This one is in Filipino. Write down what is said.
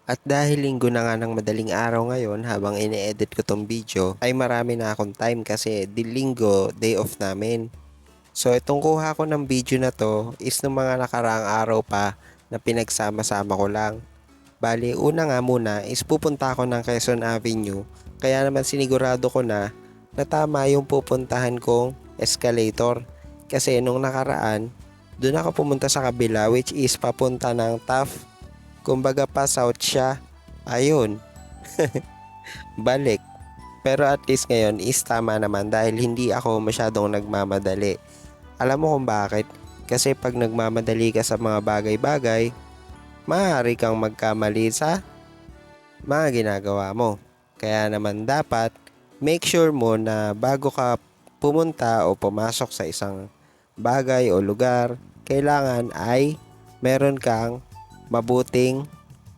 At dahil linggo na nga ng madaling araw ngayon habang ini-edit ko tong video ay marami na akong time kasi di linggo, day off namin. So itong kuha ko ng video na to is nung mga nakaraang araw pa na pinagsama-sama ko lang. Bali, una nga muna is pupunta ako ng Quezon Avenue kaya naman sinigurado ko na tama yung pupuntahan kong escalator. Kasi nung nakaraan, doon ako pumunta sa kabila which is papunta ng Taft. Kumbaga pa south siya. Ayun, balik. Pero at least ngayon is tama naman dahil hindi ako masyadong nagmamadali. Alam mo kung bakit? Kasi pag nagmamadali ka sa mga bagay-bagay, maaari kang magkamali sa mga ginagawa mo. Kaya naman dapat make sure mo na bago ka pumunta o pumasok sa isang bagay o lugar, kailangan ay meron kang mabuting